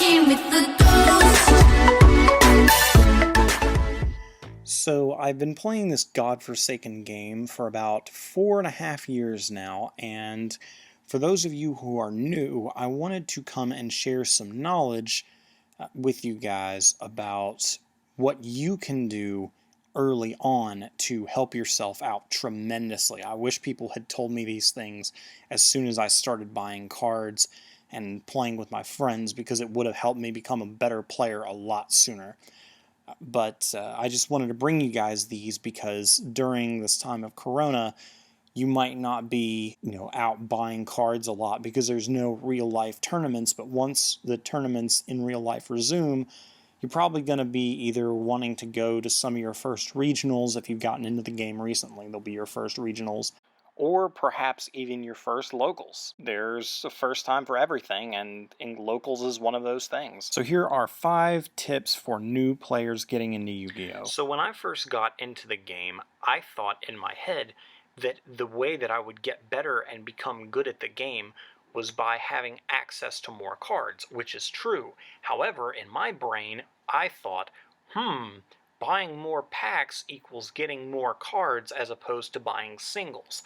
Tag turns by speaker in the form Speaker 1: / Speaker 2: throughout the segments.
Speaker 1: Walking with the ghost.
Speaker 2: So I've been playing this godforsaken game for about 4.5 years now, and for those of you who are new, I wanted to come and share some knowledge with you guys about what you can do early on to help yourself out tremendously. I wish people had told me these things as soon as I started buying cards and playing with my friends, because it would have helped me become a better player a lot sooner. But I just wanted to bring you guys these because during this time of Corona, you might not be, out buying cards a lot because there's no real life tournaments. But once the tournaments in real life resume, you're probably going to be either wanting to go to some of your first regionals if you've gotten into the game recently. They'll be your first regionals, or perhaps even your first locals. There's a first time for everything, and locals is one of those things. So here are 5 tips for new players getting into Yu-Gi-Oh! So when I first got into the game, I thought in my head that the way that I would get better and become good at the game was by having access to more cards, which is true. However, in my brain, I thought, buying more packs equals getting more cards as opposed to buying singles.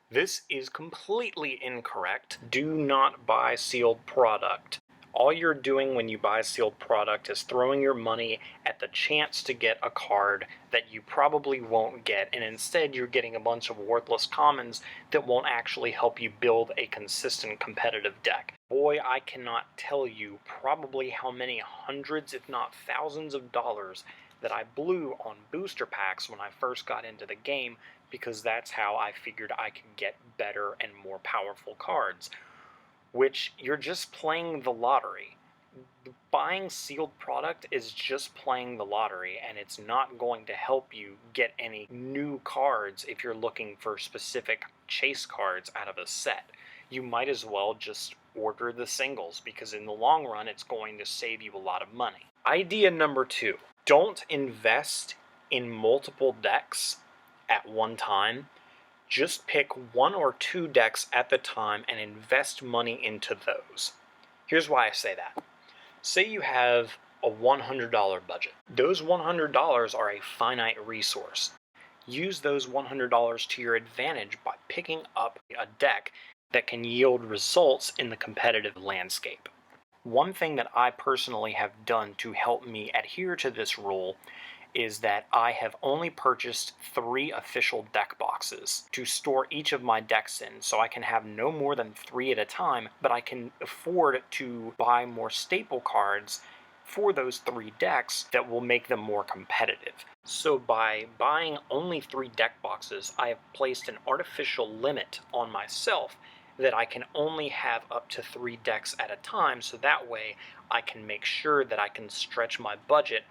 Speaker 2: This is completely incorrect. Do not buy sealed product. All you're doing when you buy sealed product is throwing your money at the chance to get a card that you probably won't get, and instead you're getting a bunch of worthless commons that won't actually help you build a consistent competitive deck. Boy, I cannot tell you probably how many hundreds, if not thousands of dollars that I blew on booster packs when I first got into the game, because that's how I figured I could get better and more powerful cards. Which, you're just playing the lottery. Buying sealed product is just playing the lottery, and it's not going to help you get any new cards if you're looking for specific chase cards out of a set. You might as well just order the singles, because in the long run it's going to save you a lot of money. Idea number 2. Don't invest in multiple decks at one time. Just pick 1 or 2 decks at the time and invest money into those. Here's why I say that. Say you have a $100 budget. Those $100 are a finite resource. Use those $100 to your advantage by picking up a deck that can yield results in the competitive landscape. One thing that I personally have done to help me adhere to this rule is that I have only purchased 3 official deck boxes to store each of my decks in, so I can have no more than 3 at a time, but I can afford to buy more staple cards for those 3 decks that will make them more competitive. So by buying only 3 deck boxes, I have placed an artificial limit on myself that I can only have up to 3 decks at a time, so that way I can make sure that I can stretch my budget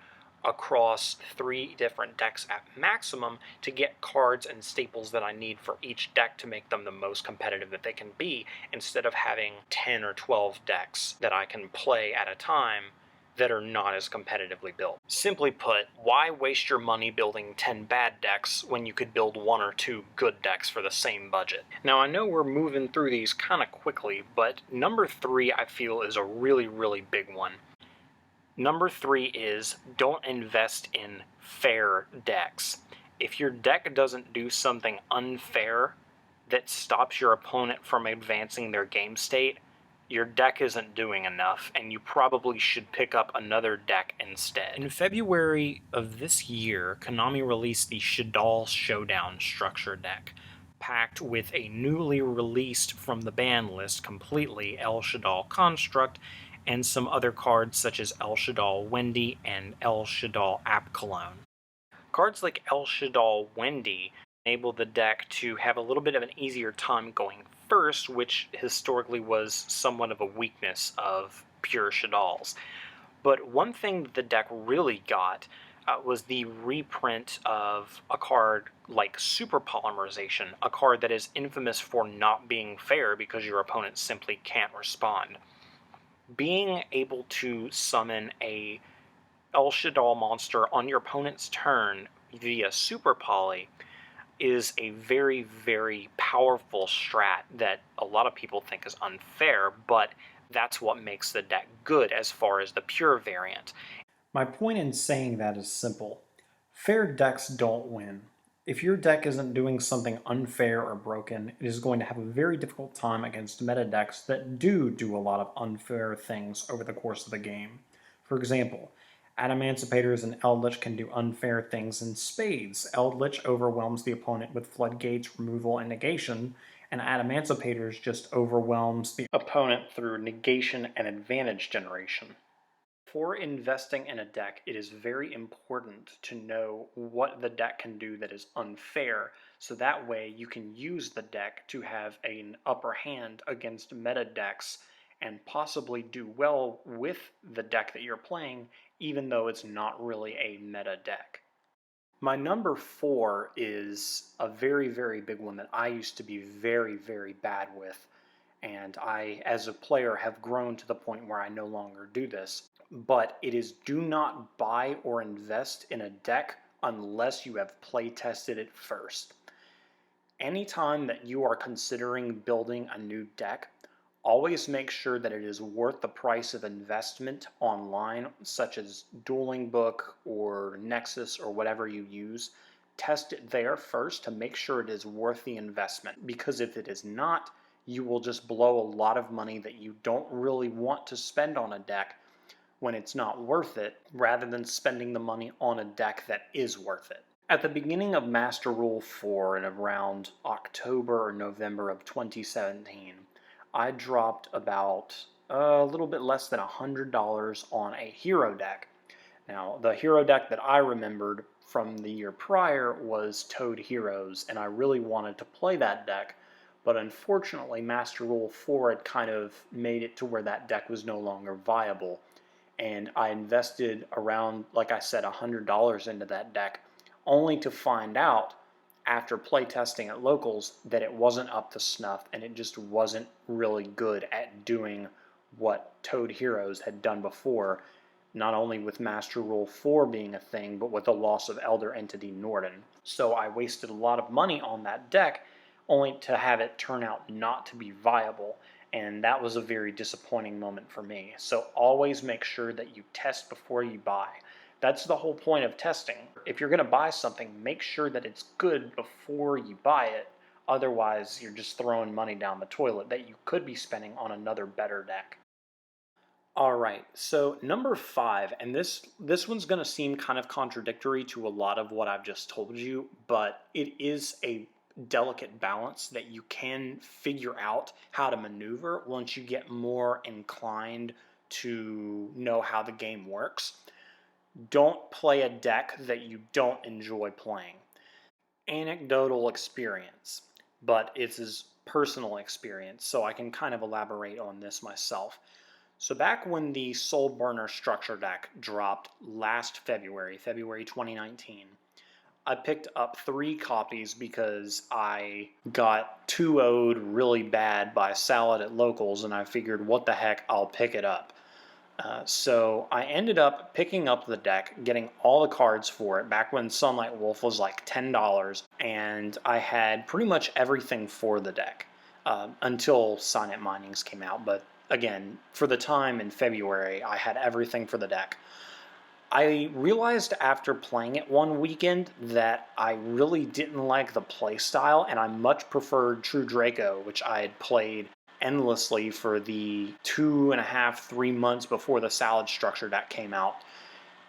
Speaker 2: across 3 different decks at maximum to get cards and staples that I need for each deck to make them the most competitive that they can be, instead of having 10 or 12 decks that I can play at a time that are not as competitively built. Simply put, why waste your money building 10 bad decks when you could build 1 or 2 good decks for the same budget? Now, I know we're moving through these kind of quickly, but number 3 I feel is a really, really big one. Number 3 is don't invest in fair decks. If your deck doesn't do something unfair that stops your opponent from advancing their game state, your deck isn't doing enough, and you probably should pick up another deck instead. In February of this year, Konami released the Shaddoll Showdown structure deck, packed with a newly released from the ban list completely El Shaddoll Construct, and some other cards such as El Shaddoll Wendy and El Shaddoll App Cologne. Cards like El Shaddoll Wendy enable the deck to have a little bit of an easier time going first, which historically was somewhat of a weakness of pure Shaddolls. But one thing that the deck really got was the reprint of a card like Super Polymerization, a card that is infamous for not being fair because your opponent simply can't respond. Being able to summon a El Shaddoll monster on your opponent's turn via Super Poly is a very, very powerful strat that a lot of people think is unfair, but That's what makes the deck good as far as the pure variant. My point in saying that is simple. Fair decks don't win. If your deck isn't doing something unfair or broken, it is going to have a very difficult time against meta decks that do a lot of unfair things over the course of the game. For example, Adamancipators and Eldritch can do unfair things in spades. Eldritch overwhelms the opponent with Floodgates, removal, and negation, and Adamancipators just overwhelms the opponent through negation and advantage generation. For investing in a deck, it is very important to know what the deck can do that is unfair, so that way you can use the deck to have an upper hand against meta decks and possibly do well with the deck that you're playing, even though it's not really a meta deck. My number 4 is a very big one that I used to be very bad with, and I, as a player, have grown to the point where I no longer do this. But it is, do not buy or invest in a deck unless you have play tested it first. Anytime that you are considering building a new deck, always make sure that it is worth the price of investment online, such as Dueling Book or Nexus or whatever you use. Test it there first to make sure it is worth the investment, because if it is not, you will just blow a lot of money that you don't really want to spend on a deck when it's not worth it, rather than spending the money on a deck that is worth it. At the beginning of Master Rule 4 in around October or November of 2017, I dropped about a little bit less than $100 on a hero deck. Now, the hero deck that I remembered from the year prior was Toad Heroes, and I really wanted to play that deck, but unfortunately Master Rule 4 had kind of made it to where that deck was no longer viable. And I invested around, like I said, $100 into that deck, only to find out after playtesting at locals that it wasn't up to snuff, and it just wasn't really good at doing what Toad Heroes had done before, not only with Master Rule 4 being a thing, but with the loss of Elder Entity Norden. So I wasted a lot of money on that deck, only to have it turn out not to be viable. And that was a very disappointing moment for me. So always make sure that you test before you buy. That's the whole point of testing. If you're going to buy something, make sure that it's good before you buy it. Otherwise, you're just throwing money down the toilet that you could be spending on another better deck. Alright, so number 5, and this one's going to seem kind of contradictory to a lot of what I've just told you, but it is a delicate balance that you can figure out how to maneuver once you get more inclined to know how the game works. Don't play a deck that you don't enjoy playing. Anecdotal experience, but it's his personal experience, so I can kind of elaborate on this myself. So back when the Soulburner structure deck dropped last February 2019, I picked up 3 copies because I got 2-0'd really bad by Salad at locals, and I figured, what the heck, I'll pick it up. So I ended up picking up the deck, getting all the cards for it back when Sunlight Wolf was like $10, and I had pretty much everything for the deck until Signet Minings came out. But again, for the time in February, I had everything for the deck. I realized after playing it one weekend that I really didn't like the playstyle, and I much preferred True Draco, which I had played endlessly for the 2.5-3 months before the Salad structure deck came out.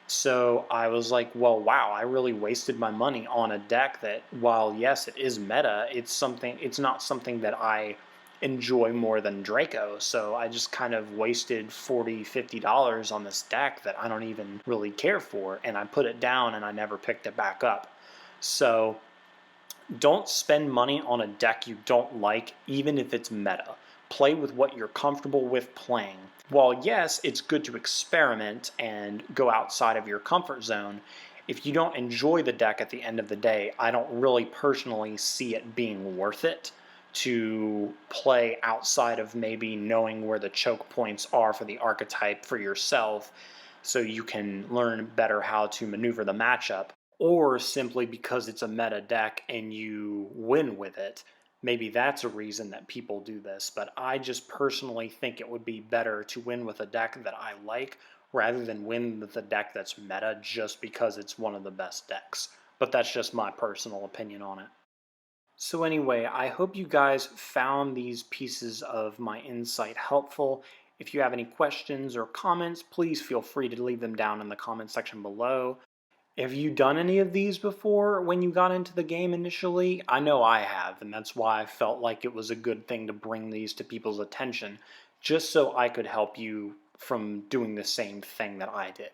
Speaker 2: So I was like, well, wow, I really wasted my money on a deck that, while yes, it is meta, it's not something that I enjoy more than Draco. So I just kind of wasted $40-50 on this deck that I don't even really care for, and I put it down and I never picked it back up. So don't spend money on a deck you don't like, even if it's meta. Play with what you're comfortable with playing. While yes, it's good to experiment and go outside of your comfort zone, if you don't enjoy the deck at the end of the day, I don't really personally see it being worth it to play outside of maybe knowing where the choke points are for the archetype for yourself, so you can learn better how to maneuver the matchup, or simply because it's a meta deck and you win with it. maybe that's a reason that people do this, but I just personally think it would be better to win with a deck that I like rather than win with a deck that's meta just because it's one of the best decks. But that's just my personal opinion on it. So anyway, I hope you guys found these pieces of my insight helpful. If you have any questions or comments, please feel free to leave them down in the comment section below. Have you done any of these before when you got into the game initially? I know I have, and that's why I felt like it was a good thing to bring these to people's attention, just so I could help you from doing the same thing that I did.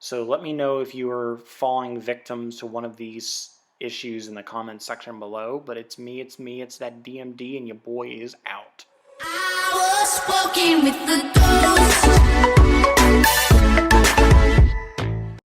Speaker 2: So let me know if you are falling victim to one of these issues in the comment section below. But it's me, it's that DMD, and your boy is out.
Speaker 1: I was walking with the ghost.